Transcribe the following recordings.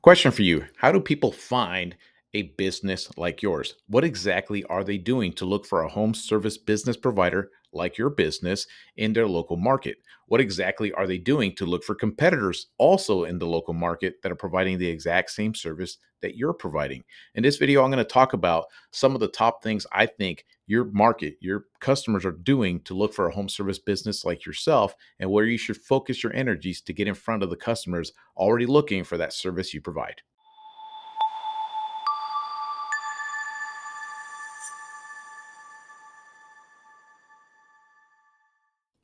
Question for you. How do people find a business like yours? What exactly are they doing to look for a home service business provider like your business in their local market? What exactly are they doing to look for competitors also in the local market that are providing the exact same service that you're providing? In this video, I'm going to talk about some of the top things I think your market, your customers are doing to look for a home service business like yourself and where you should focus your energies to get in front of the customers already looking for that service you provide.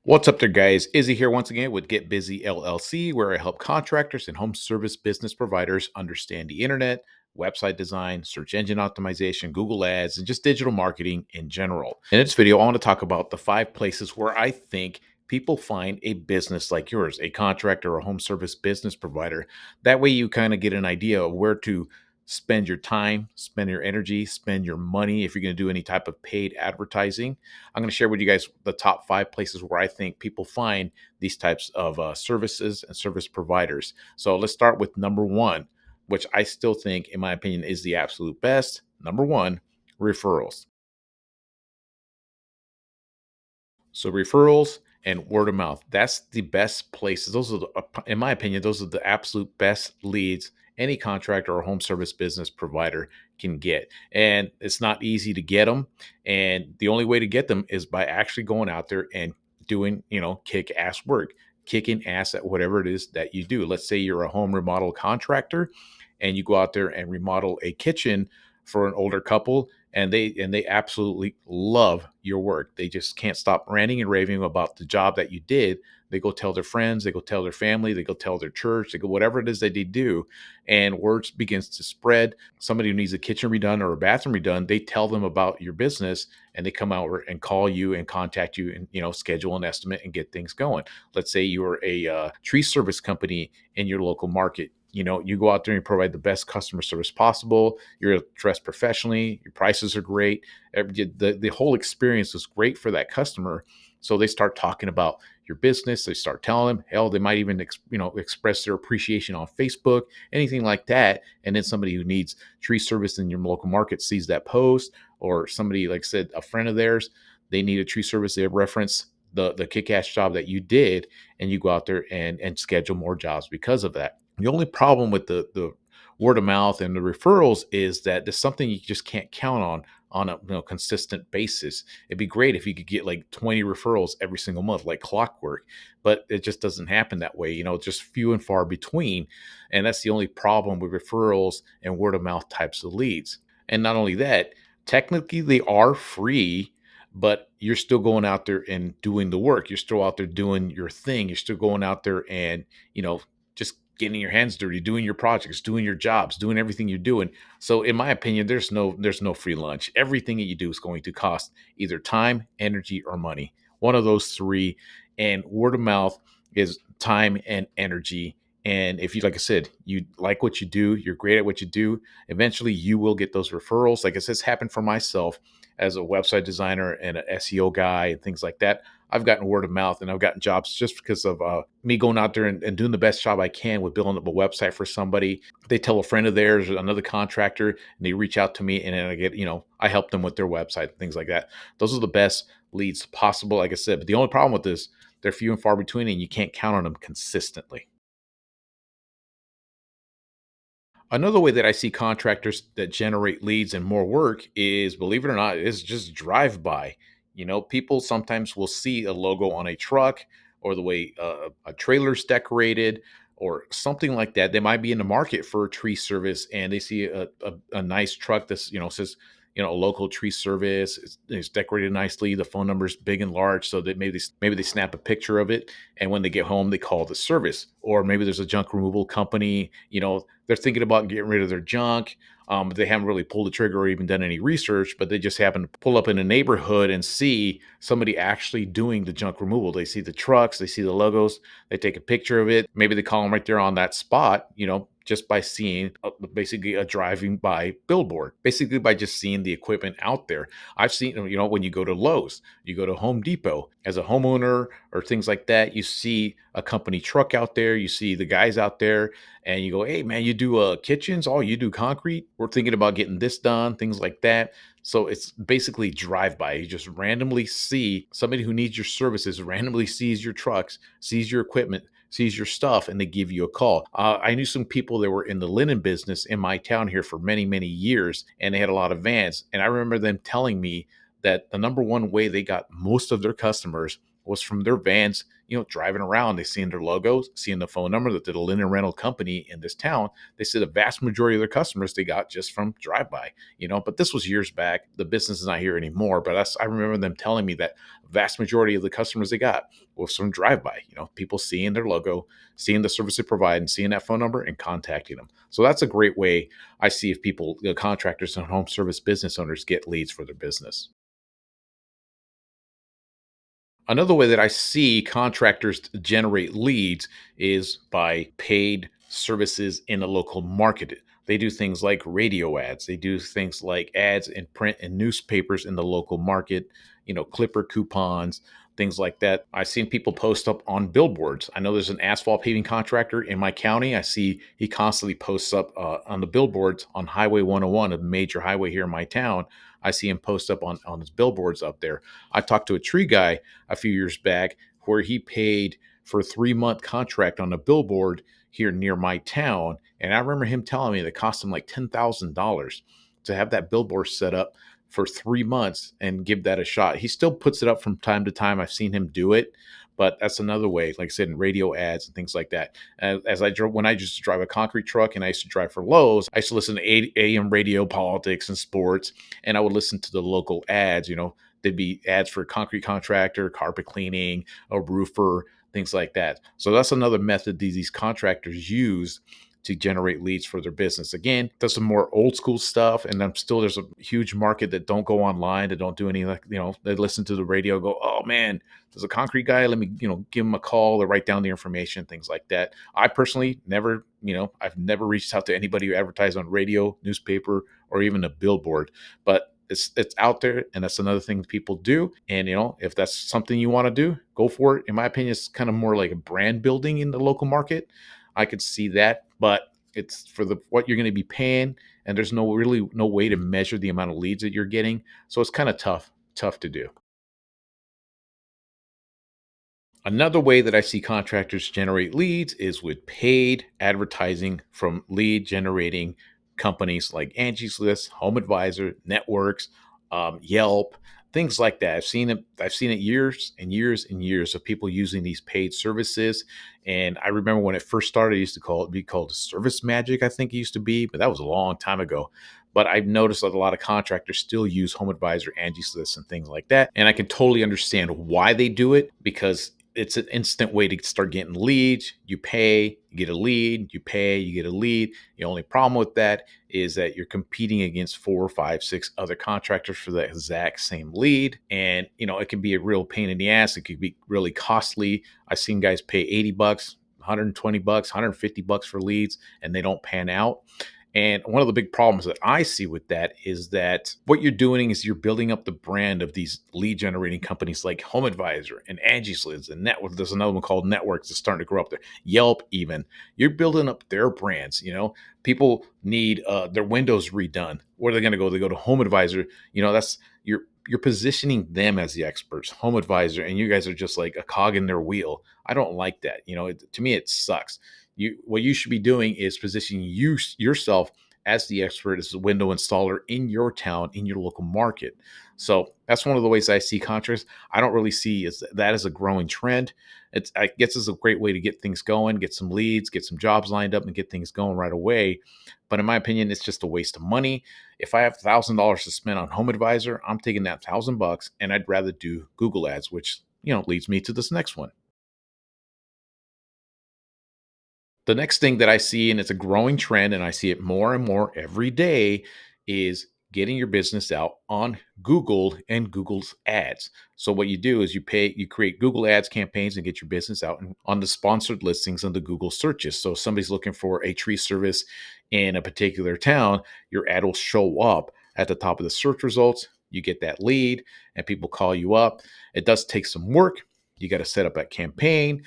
What's up there, guys? Izzy here once again with Get Busy LLC, where I help contractors and home service business providers understand the internet, website design, search engine optimization, Google Ads, and just digital marketing in general. In this video, I want to talk about the 5 places where I think people find a business like yours, a contractor or home service business provider. That way, you kind of get an idea of where to spend your time, spend your energy, spend your money if you're going to do any type of paid advertising. I'm going to share with you guys the top 5 places where I think people find these types of services and service providers. So let's start with number one, which I still think, in my opinion, is the absolute best. Number one, referrals. So referrals and word of mouth. That's the best places. Those are, in my opinion, those are the absolute best leads any contractor or home service business provider can get. And it's not easy to get them. And the only way to get them is by actually going out there and doing, kick ass work, kicking ass at whatever it is that you do. Let's say you're a home remodel contractor and you go out there and remodel a kitchen for an older couple and they absolutely love your work. They just can't stop ranting and raving about the job that you did. They go tell their friends, they go tell their family, they go tell their church, they go whatever it is that they do, and words begins to spread. Somebody who needs a kitchen redone or a bathroom redone, they tell them about your business, and they come out and call you and contact you and schedule an estimate and get things going. Let's say you're a tree service company in your local market. You go out there and you provide the best customer service possible. You're dressed professionally. Your prices are great. The whole experience is great for that customer. So they start talking about your business. They start telling them, hell, they might even express their appreciation on Facebook, anything like that. And then somebody who needs tree service in your local market sees that post, or somebody, like I said, a friend of theirs, they need a tree service. They reference the kick-ass job that you did, and you go out there and schedule more jobs because of that. The only problem with the word of mouth and the referrals is that there's something you just can't count on a consistent basis. It'd be great if you could get like 20 referrals every single month, like clockwork, but it just doesn't happen that way. Just few and far between, and that's the only problem with referrals and word of mouth types of leads. And not only that, technically they are free, but you're still going out there and doing the work. You're still out there doing your thing. You're still going out there and just getting your hands dirty, doing your projects, doing your jobs, doing everything you're doing. So in my opinion, there's no free lunch. Everything that you do is going to cost either time, energy, or money. One of those three. And word of mouth is time and energy. And if you, like I said, you like what you do, you're great at what you do, eventually you will get those referrals. Like I said, it's happened for myself as a website designer and an SEO guy and things like that. I've gotten word of mouth and I've gotten jobs just because of me going out there and doing the best job I can with building up a website for somebody. They tell a friend of theirs, or another contractor, and they reach out to me, and then I help them with their website, things like that. Those are the best leads possible, like I said. But the only problem with this, they're few and far between, and you can't count on them consistently. Another way that I see contractors that generate leads and more work is, believe it or not, is just drive by. People sometimes will see a logo on a truck, or the way a trailer's decorated or something like that. They might be in the market for a tree service, and they see a nice truck that's, says, a local tree service. It's decorated nicely. The phone number's big and large, so that maybe they snap a picture of it, and when they get home, they call the service. Or maybe there's a junk removal company. They're thinking about getting rid of their junk. But they haven't really pulled the trigger or even done any research, but they just happen to pull up in a neighborhood and see somebody actually doing the junk removal. They see the trucks, they see the logos, they take a picture of it. Maybe they call them right there on that spot. just by seeing basically a driving by billboard, basically by just seeing the equipment out there. I've seen, when you go to Lowe's, you go to Home Depot as a homeowner or things like that, you see a company truck out there, you see the guys out there, and you go, hey, man, you do kitchens? Oh, you do concrete? We're thinking about getting this done, things like that. So it's basically drive by. You just randomly see somebody who needs your services, randomly sees your trucks, sees your equipment, sees your stuff, and they give you a call. I knew some people that were in the linen business in my town here for many, many years, and they had a lot of vans. And I remember them telling me that the number one way they got most of their customers was from their vans, driving around. They seeing their logos, seeing the phone number that did a linen rental company in this town. They said the vast majority of their customers they got just from drive by, but this was years back. The business is not here anymore, but I remember them telling me that vast majority of the customers they got was from drive by, people seeing their logo, seeing the service they provide, and seeing that phone number and contacting them. So that's a great way I see if people, contractors and home service business owners get leads for their business. Another way that I see contractors generate leads is by paid services in the local market. They do things like radio ads. They do things like ads in print and newspapers in the local market, clipper coupons, things like that. I've seen people post up on billboards. I know there's an asphalt paving contractor in my county. I see he constantly posts up on the billboards on Highway 101, a major highway here in my town. I see him post up on his billboards up there. I talked to a tree guy a few years back where he paid for a 3-month contract on a billboard here near my town. And I remember him telling me that it cost him like $10,000 to have that billboard set up for 3 months and give that a shot. He still puts it up from time to time. I've seen him do it, but that's another way, like I said, in radio ads and things like that. As I drove, when I used to drive a concrete truck and I used to drive for Lowe's, I used to listen to AM radio, politics, and sports, and I would listen to the local ads. There'd be ads for a concrete contractor, carpet cleaning, a roofer, things like that. So that's another method these contractors use to generate leads for their business. Again, there's some more old school stuff, and I'm still there's a huge market that don't go online, that don't do any like they listen to the radio, go, oh man, there's a concrete guy. Let me give him a call or write down the information, things like that. I personally never I've never reached out to anybody who advertised on radio, newspaper, or even a billboard, but it's out there, and that's another thing people do. And if that's something you want to do, go for it. In my opinion, it's kind of more like a brand building in the local market. I could see that, but it's for the what you're going to be paying, and there's no way to measure the amount of leads that you're getting. So it's kind of tough to do. Another way that I see contractors generate leads is with paid advertising from lead generating companies like Angie's List, HomeAdvisor, Networks, Yelp, things like that. I've seen it years and years and years of people using these paid services. And I remember when it first started, I used to be called Service Magic, I think it used to be, but that was a long time ago. But I've noticed that a lot of contractors still use HomeAdvisor, Angie's List, and things like that. And I can totally understand why they do it, because it's an instant way to start getting leads. You pay, you get a lead, you pay, you get a lead. The only problem with that is that you're competing against 4, 5, 6 other contractors for the exact same lead. And, it can be a real pain in the ass. It could be really costly. I've seen guys pay $80, $120, $150 for leads, and they don't pan out. And one of the big problems that I see with that is that what you're doing is you're building up the brand of these lead generating companies like HomeAdvisor and Angie's Lids and Network. There's another one called Networks that's starting to grow up there. Yelp, even. You're building up their brands. People need their windows redone. Where are they going to go? They go to HomeAdvisor. That's you're positioning them as the experts, HomeAdvisor, and you guys are just like a cog in their wheel. I don't like that. To me, it sucks. What you should be doing is positioning yourself as the expert, as the window installer in your town, in your local market. So that's one of the ways I see contracts. I don't really see that as a growing trend. I guess it's a great way to get things going, get some leads, get some jobs lined up, and get things going right away. But in my opinion, it's just a waste of money. If I have $1,000 to spend on HomeAdvisor, I'm taking that $1,000 and I'd rather do Google Ads, which leads me to this next one. The next thing that I see, and it's a growing trend, and I see it more and more every day, is getting your business out on Google and Google's ads. So what you do is you create Google ads campaigns and get your business out on the sponsored listings on the Google searches. So if somebody's looking for a tree service in a particular town, your ad will show up at the top of the search results. You get that lead and people call you up. It does take some work. You got to set up that campaign.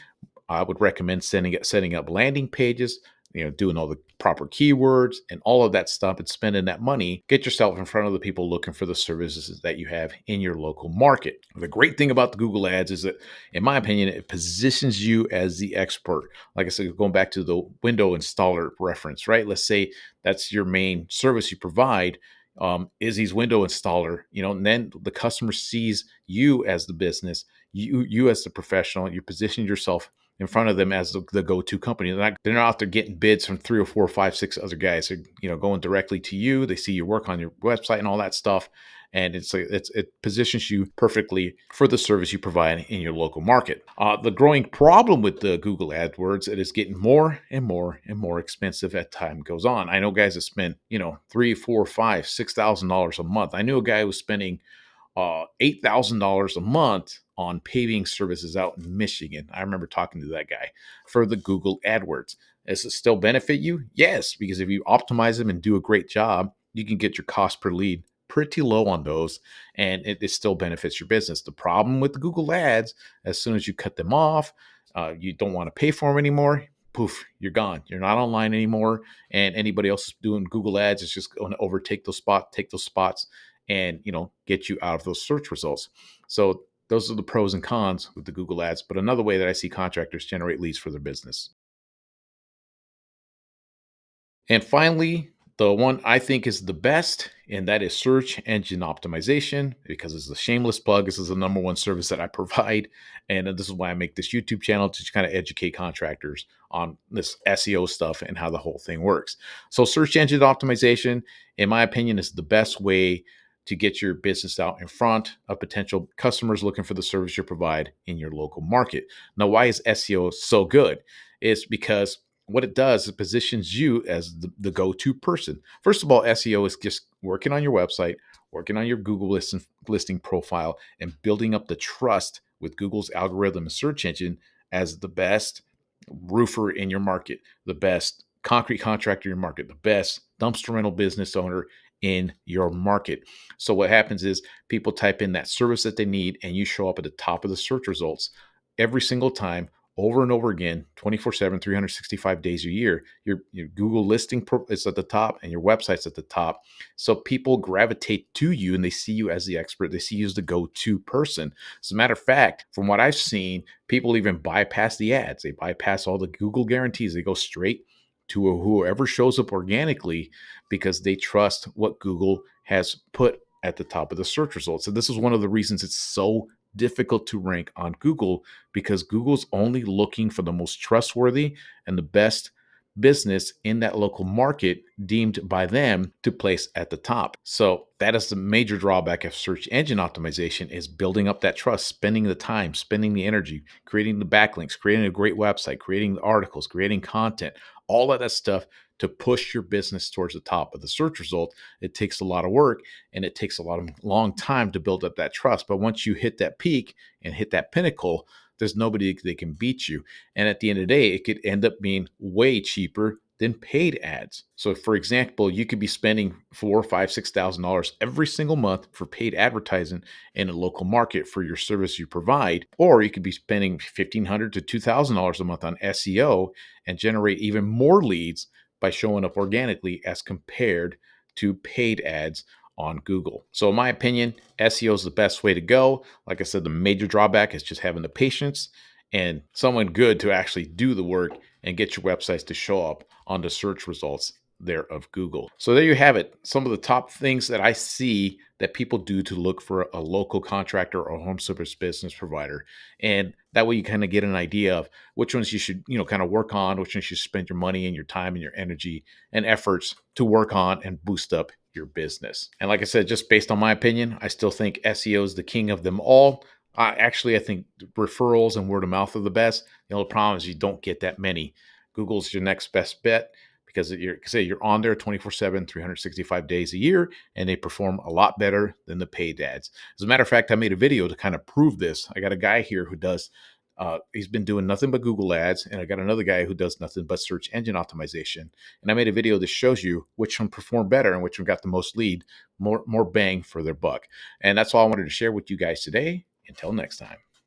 I would recommend setting up landing pages, doing all the proper keywords and all of that stuff and spending that money. Get yourself in front of the people looking for the services that you have in your local market. The great thing about the Google ads is that, in my opinion, it positions you as the expert. Like I said, going back to the window installer reference, right? Let's say that's your main service you provide. Is he's window installer, and then the customer sees you as the business, you as the professional. You position yourself in front of them as the go-to company. They're not out there getting bids from 3 or 4 or 5, 6 other guys. They're going directly to you. They see your work on your website and all that stuff, and it positions you perfectly for the service you provide in your local market. The growing problem with the Google AdWords, it is getting more and more and more expensive as time goes on. I know guys that spend $3, $4, $5, $6,000 a month. I knew a guy who was spending $8,000 a month on paving services out in Michigan. I remember talking to that guy for the Google AdWords. Does it still benefit you? Yes, because if you optimize them and do a great job, you can get your cost per lead pretty low on those, and it still benefits your business. The problem with the Google ads, as soon as you cut them off, you don't want to pay for them anymore. Poof, you're gone. You're not online anymore, and anybody else is doing Google ads is just going to overtake take those spots, and get you out of those search results. So those are the pros and cons with the Google ads. But another way that I see contractors generate leads for their business. And finally, the one I think is the best, and that is search engine optimization, because it's a shameless plug. This is the number one service that I provide. And this is why I make this YouTube channel, to kind of educate contractors on this SEO stuff and how the whole thing works. So search engine optimization, in my opinion, is the best way to get your business out in front of potential customers looking for the service you provide in your local market. Now, why is SEO so good? It's because what it does is positions you as the go-to person. First of all, SEO is just working on your website, working on your Google listing profile, and building up the trust with Google's algorithm and search engine as the best roofer in your market, the best concrete contractor in your market, the best dumpster rental business owner in your market. So what happens is people type in that service that they need, and you show up at the top of the search results every single time, over and over again, 24/7, 365 days a year. Your Google listing is at the top and your website's at the top. So people gravitate to you and they see you as the expert. They see you as the go-to person. As a matter of fact, from what I've seen, people even bypass the ads. They bypass all the Google guarantees. They go straight to whoever shows up organically, because they trust what Google has put at the top of the search results. And this is one of the reasons it's so difficult to rank on Google, because Google's only looking for the most trustworthy and the best business in that local market deemed by them to place at the top. So that is the major drawback of search engine optimization, is building up that trust, spending the time, spending the energy, creating the backlinks, creating a great website, creating the articles, creating content, all of that stuff to push your business towards the top of the search result. It takes a lot of work, and it takes a long time to build up that trust. But once you hit that peak and hit that pinnacle, there's nobody that can beat you. And at the end of the day, it could end up being way cheaper than paid ads. So for example, you could be spending $4,000, $5,000, $6,000 every single month for paid advertising in a local market for your service you provide, or you could be spending $1,500 to $2,000 a month on SEO and generate even more leads by showing up organically as compared to paid ads on Google. So in my opinion, SEO is the best way to go. Like I said, the major drawback is just having the patience and someone good to actually do the work and get your websites to show up on the search results there of Google. So there you have it. Some of the top things that I see that people do to look for a local contractor or home service business provider. And that way you kind of get an idea of which ones you should, kind of work on, which ones you should spend your money and your time and your energy and efforts to work on and boost up your business. And like I said, just based on my opinion, I still think SEO is the king of them all. Actually, I think referrals and word of mouth are the best. The only problem is you don't get that many. Google's your next best bet, because you're on there 24/7, 365 days a year, and they perform a lot better than the paid ads. As a matter of fact, I made a video to kind of prove this. I got a guy here who does he's been doing nothing but Google ads, and I got another guy who does nothing but search engine optimization. And I made a video that shows you which one performed better and which one got the most lead, more bang for their buck. And that's all I wanted to share with you guys today. Until next time.